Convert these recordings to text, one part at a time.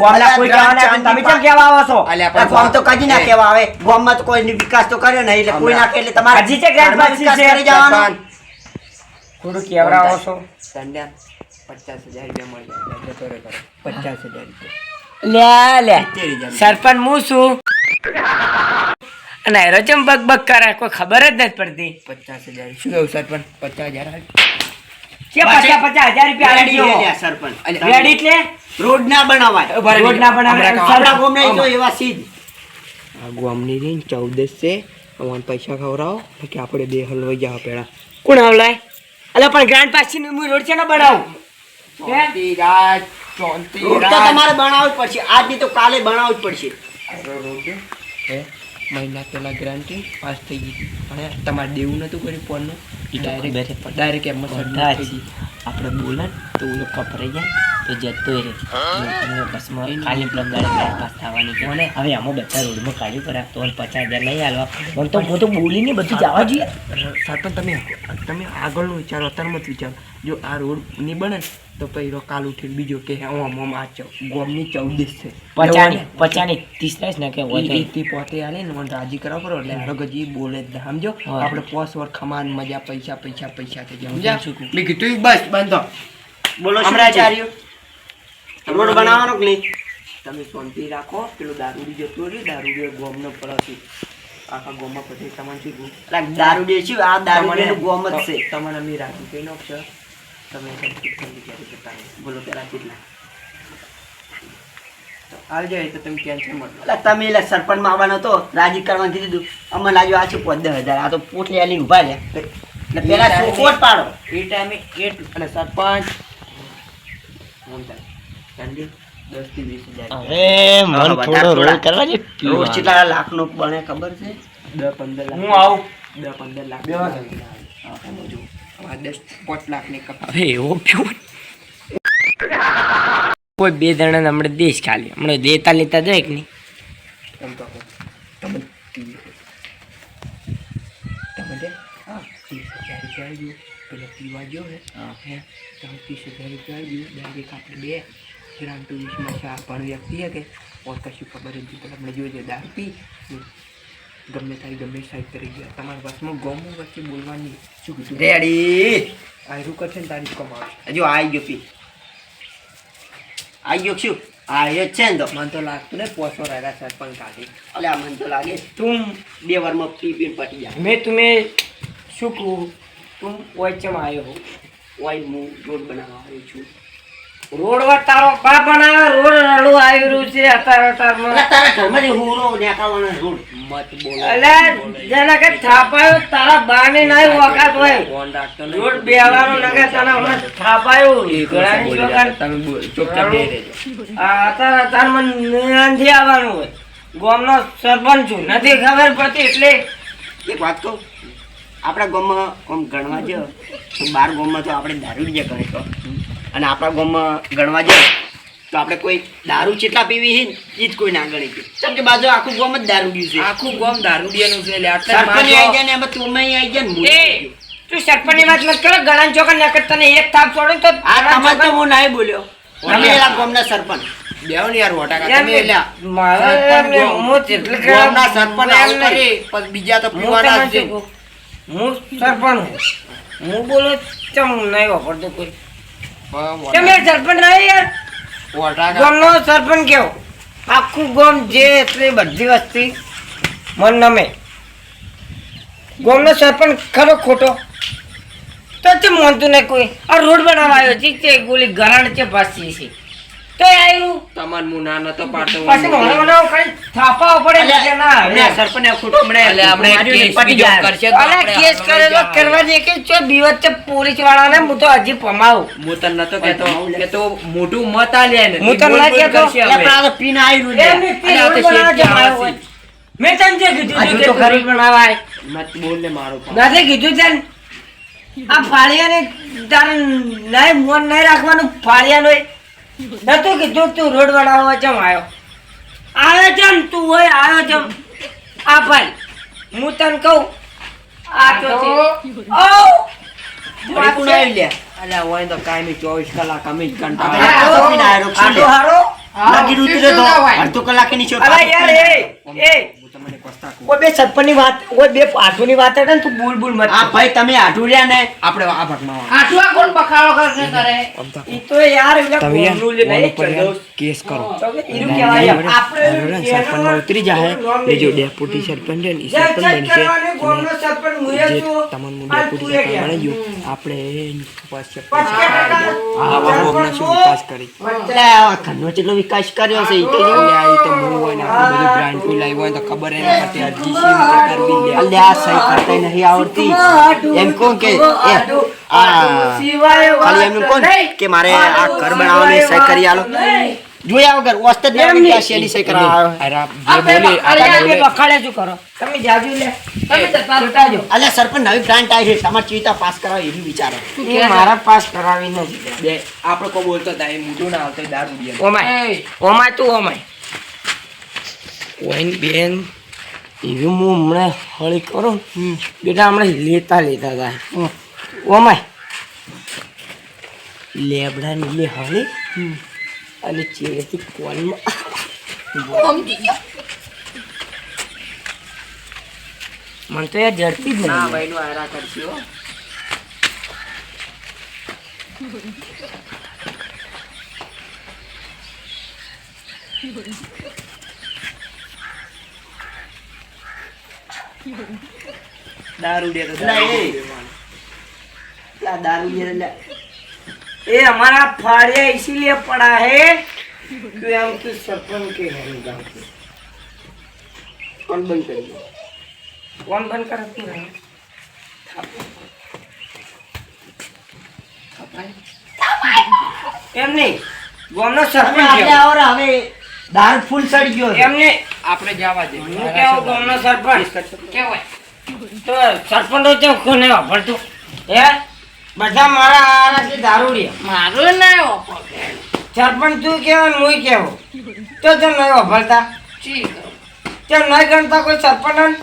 ગોમના કોઈ કહેવાના તમે કેમ કહેવા આવો છો? ગોમ તો કદી ના કહેવા આવે. ગોમમાં તો કોઈ વિકાસ તો કર્યો નહીં એટલે કોઈ ના કહે એટલે તમારે હજી છે ગ્રાન્ટ પાસ વિકાસ છે કરી જવાનો. થોડું કેવડાવો છો. 50,000 રૂપિયા મળી જાય. જતો રહે કરો. 50,000 રૂપિયા. લે સરપંચ હું છું અને હેરો ચમ બક બક કરે કોઈ ખબર જ નથી પડતી. 50,000 શું કહ્યું સરપંચ? 50,000 કે 50,000 રૂપિયા રેડી આલી લે દો. સરપંચ. રેડી એટલે રોડ ના બનાવાય. રોડ ના બનાવે. આપણા ગોમને ઈ તો એવા સીધ. આ ગામની રીન 14 છે. અમારે પૈસા ખવડાવો કે આપણે બે હલવાઈ જાવ પેલા. કોણ આવલાય? અલે પણ ગ્રાન્ટ પાસ થી હું રોડ છે ને બનાવું. ચોંતીરાજ રોડ તો તમારે બનાવવું જ પડશે. આજની તો કાલે બનાવવું જ પડશે. મહિના પહેલા ગ્રાન્ટી પાસ થઈ ગઈ અને તમારે દેવું નતું કર્યું ફોનનું ડાયરેક્ટ એમમાં બધા સબમિટ થઈ ગઈ. આપણે બોલે તો ઓલો કપરાઈ જાય તો જતો રહે. બસમાં ખાલી પ્લમ ગાડી ગ્રાન્ટ પાસ થવાની છે. હવે આમાં બધા રોડમાં કાઢ્યું કરે તો 50,000 નહીં હાલવા. મને તો હું તો બોલીને બધું જવા જોઈએ. સરપંચ તમે આગળનું વિચારો અત્યારમાં જ વિચારો. જો આ રોડ નહીં બને ને તો પછી કાલ ઉઠીને બીજો કે આમ આ ગોમની 14 છે 50 30 ને કે ઈથી પોતે આલે ને મને રાજી કરાવ કરો એટલે હારો ગજી બોલે જ ના સમજો. આપણે 5 વાર ખમાન મજા પૈસા પૈસા પૈસા થઈ જાય સમજ્યા? મેં કીધું બસ બંધો. બોલો શું વિચાર્યું? રોડ બનાવવાનો કે નહીં? તમે શાંતિ રાખો. પેલું દારૂડી જતું રહ્યું દારૂડી ગોમનો પડ્યો આખા ગોમમાં પછી તમારે શું કહું? એટલે દારૂડિયો છે આ દારૂડિયાનું ગોમ જ છે. તમને અમે રાજી કહી નાખશો. તમે બોલો પેલા કેટલા આવી જાય તો તમે કેન્સલ મળો. એટલે તમે એટલે સરપંચ માં આવવાનો હતો રાજી કરવાનું કીધું. અમને લાગ્યું આ છે 10,000 આ તો પોટલી આલી ઉભા લે એટલે પેલા ચોખવટ પાડો. એ ટાઈમે અને સરપંચ 10 થી 20,000. અરે મન થોડો રોલ કરવા દે. રોડ કેટલા લાખનો બને ખબર છે? 10-15 લાખ. હું આવું 10-15 લાખ. બેવા દે. 5 લાખની કપ. અરે એવો પ્યો કોઈ બે જણા હમણાં દેશ ખાલી હમણાં દેતા લેતા જાય કે નહીં. તમે હા 30,000 રૂપિયા આવ્યું પેલા પીવા ગયો હે તમે 30,000 રૂપિયા આવ્યું ડાયરેક્ટ આપણે બે ગ્રાન્ટ ટુરિસ્ટમાં પણ વ્યક્તિ હે કે ઓર કશું ખબર જ નહીં પણ આપણે જોઈએ દારૂ પી ગમે સાઈડ કરી ગયા. તમારા બસમાં ગોમો વચ્ચે બોલવાની શું કીધું? રેડી આયરું કરશે ને તારીખ કમાવશે. હજુ આવી ગયો પી આવી ગયો શું આવ્યો જ છે ને તો મને તો લાગતું ને પોસો રહ્યા સરપંચ કાઢી. અલ્યા મને તો લાગે તું 2 વારમાં પી પીને પટી જાય. મેં तुम्हें શું કહું તું ઓચમ આવ્યો હો ઓય હું રોડ બનાવવા આવ્યો છું. રોડ વાર તારો બાપ બનાવે રોડ રડું આવ્યું છે અત્યારે તારમાં. અલા તારા ઘરમાંથી હુરો દેખાવાનો રોડ મત બોલો. અલા જેના કે થાપાયો તારા બાને નહીં વખત હોય ફોન રાખતો નહીં. રોડ બેવાનો નગે તને હમણાં થાપાયું ઘણાની વખત તમે ચૂપચાપ બે રહેજો. આ તારા તારમાં નથી આવવાનું હોય. ગામનો સરપંચ છું નથી ખબર પડતી એટલે એક વાત કહું આપણા ગામમાં આમ ગણવા જો તો 12 ગામમાં તો આપણે દારૂડિયા ગણે તો અને આપણા ગામમાં ગણવા જો તો આપણે કોઈ દારૂ કેટલા પીવી છે એ જ કોઈ ના ગણી છે. કેમ કે બાજુ આખું ગામ જ દારૂડિયું છે. આખું ગામ દારૂડિયાનું છે એટલે આટલા સરપંચ આવી જાય ને એમાં તું આવી જાય ને એ તું સરપંચની વાત મત કરો ગણાન ચોકર નકર તને એક થાપ છોડું તો આ તમારે તો હું નહીં બોલ્યો. તમે એલા ગામના સરપંચ બેવ ને યાર વોટા યાર, તમે એટલે મારે એમને હું જેટલું કહેવા- ગામના સરપંચ આવું એમ નહીં. કરે પણ બીજા તો હું પીવાના જ તમને છે. શું કહું? હું સરપંચ હું હું બોલો ચમ નહીં વાપરતો કોઈ કેમ યાર સરપંચ નહીં યાર વોટા ગામનો સરપંચ કેવો આખું ગામ જે એટલી બધી વસ્તી મન નમે ગામનો સરપંચ ખરો ખોટો તો તે માનતું નહીં કોઈ આ રોડ બનાવવા આવ્યો ઠીક છે ગોલી ગરાણ છે પાછી છે તો આવ્યું તમાર હું ના નતો પાડતો પાછી મને બનાવો ખાલી થાપાવો પડે એટલે કે ના અમને આ સરપંચને ખોટો મળે એટલે આપણે કેસ પટી બીજો જાય. કરશે તો અરે આપણે કેસ કરેલો કરવા દે કે ચો દિવસ છે પોલીસ વાળાને હું તો હજી પમાવું હું તને નતો કહેતો કે તો મોટું મત આલ્યા ને હું તને ના કહેતો. એટલે પણ આ તો પીને આવ્યું છે. એમ નહીં, અરે આ તો રોડ બનાવવા શેઠ જમાયો હોય. મેં તને જે કીધું હજુ હતું તો કે ખરી. રોડ બનાવાય મત બોલ ને મારો નથી કીધું છે ને? આ ફાળિયાને તારે નહીં મોન નહીં રાખવાનું ફાળિયાનો નતું કીધું તું રોડ બનાવવા ચમ આવ્યો ચમ તું હોય આવ્યો ચમ આ ભાઈ હું તને કહું આ તો છે. વળી કોણ આવી લે? અલ્યા હોય તો કાયમી 24 કલાક અમે જ આ કંટાળે તો પીને આવ્યો. આટલો હારો લાગી રૂતી રે તો અડધો કલાકે ની છો અલા યાર હું તમને કોસ્તા કહું. ઓય બે સરપંચની વાત ઓય બે આઠુની વાત હતા ને તું બોલ મત આ ભાઈ તમે આઢું રહ્યા ને આપણે આ ભાગમાં આવો. આટલા કોણ બખાડો કરશે કરે ઈ તો યાર એટલે તમે યાર કોમનું લે નહીં ફોન ઉપર યાર ચડો. કેસ કરો તો કે ઈનું કહેવાય આપણે સરપંચમાં ઉતરી જાય એ જો ડેપ્યુટી સરપંચ છે ને ઈ સરપંચ બનશે અને ગોમનો સરપંચ મુએ જે છું તમને આ ડેપ્યુટી તું એ સરપંચ કે. બની ગયું આપણે એની તપાસ છે. આ ગોમના શું વિકાસ કરી એટલે આ ઘરનો કેટલો વિકાસ કર્યો છે ઈ તો જો. એટલે આ ઈ તો બહુ હોય ને આટલું બધું બ્રાન્ડ કોઈ લાવ્યું હોય તો ખબર એને પડતી અરજી સી રીતે કરવી લે. અલ્યા આ સહી કરતા નહીં આવડતી એમ કોણ કે એ આ સિવાય ખાલી એમનું કોણ કે મારે આ ઘર બનાવવાની સહી કરી આલો જોયા વગર ઓસ્ત જ એમ નહીં. શેની સહી કરવા આવ્યો. અરે આ જે બોલી અલ્યા બે બખાડે શું કરો તમે જાજુ લે તમે જતા રહો. જોતાજો. અલ્યા સરપંચ નવી બ્રાન્ડ આવી છે તમારે ચિતા પાસ કરાવો એવી વિચારો. એ મારા પાસ કરાવી નથી બે આપણે કોઈ બોલતો હતા એ મોઢું ના આવતો દારૂ પીએ ઓમાય એય, ઓમાય તું ઓમાય ઓઈન બેન એવી હું હમણાં હળી કરું બેટા હમણાં લેતા હતા ઓમાય લેબડાની લે હળી અને ચેડેથી કોલમાં સમજી ગયો. મને તો યાર જડતી જ ના નહીં ભાઈ નું આરા કરશી હો. દારૂ દે તો અલા, એ. દારૂ આ દારૂ જે એટલે ये हमारा फाड़िया इसीलिए पड़ा है कि हम तो सरपंच के हैं गाँव के। કોણ બંધ કરી દો. कौन बंद कर रखी है? એમ નહીં ગામનો સરપંચ આપણે છે. આવરે હવે દારૂ ફૂલ ચડી ગયો છે. એમ નહીં આપણે જવા દે હું કેવો ગામનો સરપંચ કેવાય તો સરપંચ તો કોને વાપરતું હે બધા મારા આરાથી દારૂડિયા મારું ના વાપરો. સરપંચ તું કેવો ને હું કેવો તો તેમ નહીં વાપરતા ઠીક તેમ નહીં ગણતા કોઈ સરપંચ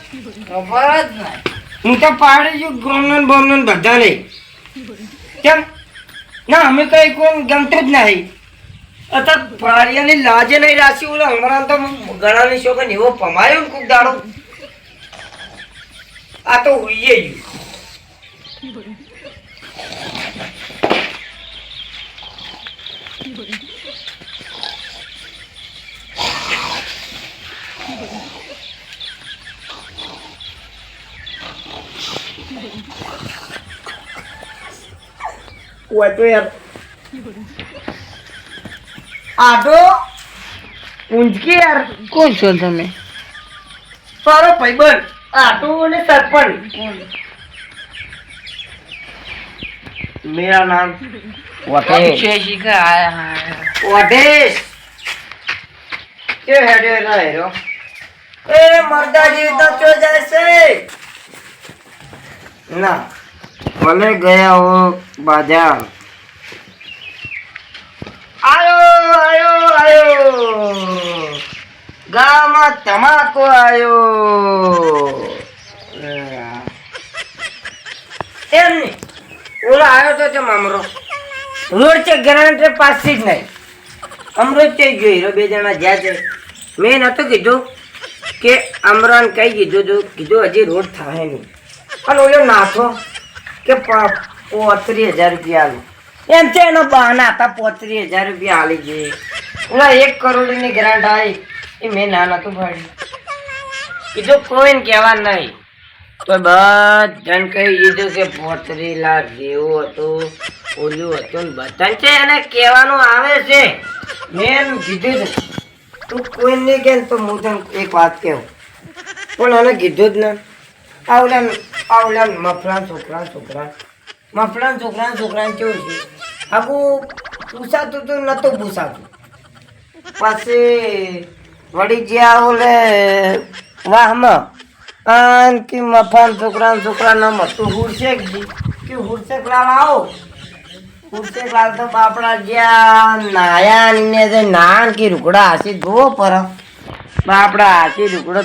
ખબર જ નહીં. હું તો પાડી છું ગામનો ને બોમનો ને બધા નહીં કેમ ના અમે કઈ કોઈ ગમતું જ નહીં અત્યારે પાડિયાની લાજે નહીં રાશી ઓલા હમણાં તો ગણાની છોકરા એવો પમાયો ને કોક દાડો આ તો ઉઈએ ગયું ઓય તો યાર આટો ઊંચકી યાર કોણ છો તમે? તારો ભાઈબંધ આટો અને સરપંચ મેરા નામ વટેશ છે શીખા આયા. વટેશ કે હેડ્યો ના હેરો એ મરદા જીવતા ચો જાય છે ના ભલે ગયા હો બાજાર આયો ગામમાં તમાકુ આયો એમ નહીં ઓલો આવ્યો તો તેમ અમરો રોડ છે ગ્રાન્ડ પાસથી જ નહીં અમરો જ ગયો હીરો બે જણા જ્યાં છે મેં નતું કીધું કે અમરાન કઈ કીધું હજી રોડ થાય નહીં અને ઓલો નાથો કે 35,000 રૂપિયા આલું એમ છે એનો બહાના હતા 35,000 રૂપિયા આલી જઈએ ઓલા 1 કરોડની ગ્રાન્ટ આવી એ મેં ના નતું ભર્યું કીધું કોઈને કહેવા નહીં તો બધાને કહી દીધું કે 35 લાખ જેવું હતું ઓલું હતું ને બધાને છે એને કહેવાનું આવે છે મેં કીધું છે તું કોઈ નહીં કે તો હું તને એક વાત કહું પણ એને કીધું જ ને આવલા મફળા છોકરા કેવું છે આખું પૂછાતું તું નતું પૂછાતું પછી વળી ગયા ઓલે વાહમાં આન કે મફાન છોકરા નામ હતું હુરશેક કે હુરશેક લાલ આવો હુરશેક લાલ તો બાપડા જ્યાં નાયા ને જે નાન કે રૂકડા હાસી ધોવો પર બાપડા હાસી રૂકડો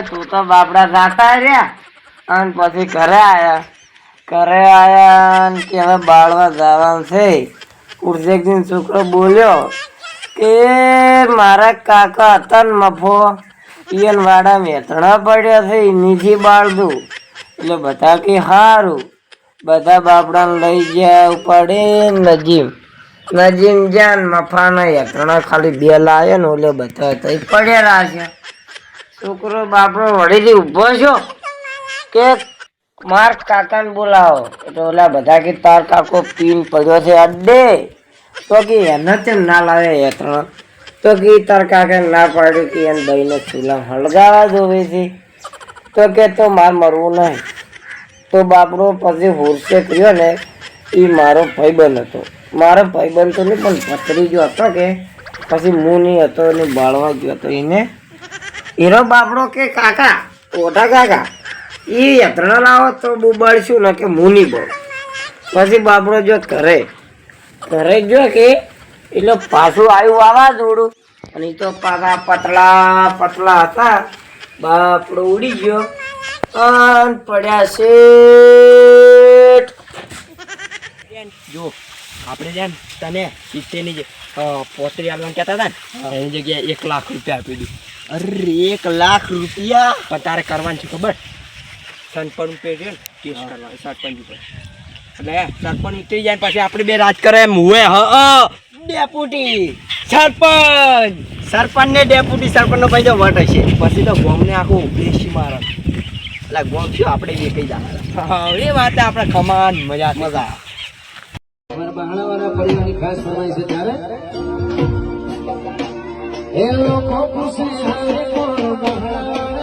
તોતા બાપડા રાતા રહ્યા અને પછી ઘરે આયા ને કે હવે બાળવા જવાનું છે હુરશેક છોકરો બોલ્યો કે મારા કાકા હતા ને મફો ઈયન વાડા મેથણા પડ્યા છે એનીથી બાળદું એટલે બધા કે હારું બધા બાપડાને લઈ ગયા પડે નજીમ જ્યાં મફાના યત્રણા ખાલી બે લાવ્યો ને એટલે બધા તઈ પડેલા છે છોકરો બાપડો વળીથી ઊભો છો કે માર કાકાને બોલાવો એટલે ઓલા બધા કે તાર કાકો પીન પડ્યો છે અડ્ડે તો કે એને જ ના લાવે યત્રણા તો કે તાર કાકાને ના પાડ્યું કે એને દઈને ચૂલા હળગાવા જોવે છે તો કે તો માર મરવું નહીં તો બાપડો પછી હોરસે કર્યો ને એ મારો ભાઈબંધ હતો મારો ભાઈબંધ તો નહીં પણ ભત્રીજો હતો કે પછી હું નહીં હતો એને બાળવા ગયો હતો એને એનો બાપડો કે કાકા ઓઢા કાકા એ યત્રણા લાવો તો બળશું ને કે હું નહીં બોલ પછી બાપડો જો ઘરે જો કે એટલે પાછું આવ્યું વાવાઝોડું અને એ તો પાછા પતલા હતા બાપડો ઉડી ગયો અને પડ્યા છે જો આપણે જેમ તને 70ની જે પોતરી આલવાનું કહેતા હતા ને એની જગ્યાએ 1 લાખ રૂપિયા આપી દઉં. અરે 1 લાખ રૂપિયા પણ તારે કરવાનું છે ખબર સરપંચ પે છે ને કેસ કરવાનો સરપંચ ઉપર એટલે સરપંચ ઉતરી જાય ને પછી આપણે બે રાજ કરે એમ હુએ ડેપ્યુટી સરપંચ ને ડેપ્યુટી સરપંચનો ભાઈ જો વટ હશે પછી તો ગોમને આખું બેસી મારે એટલે ગોમ શું આપણે બે કઈ જવાના. હા એ વાત આપણે ખમાન મજા અમારા બહાણાવાળા પરિવારની ખાસ ફરમાઈ છે ત્યારે એ લોકો ખુશી હારે કોણ બહાણા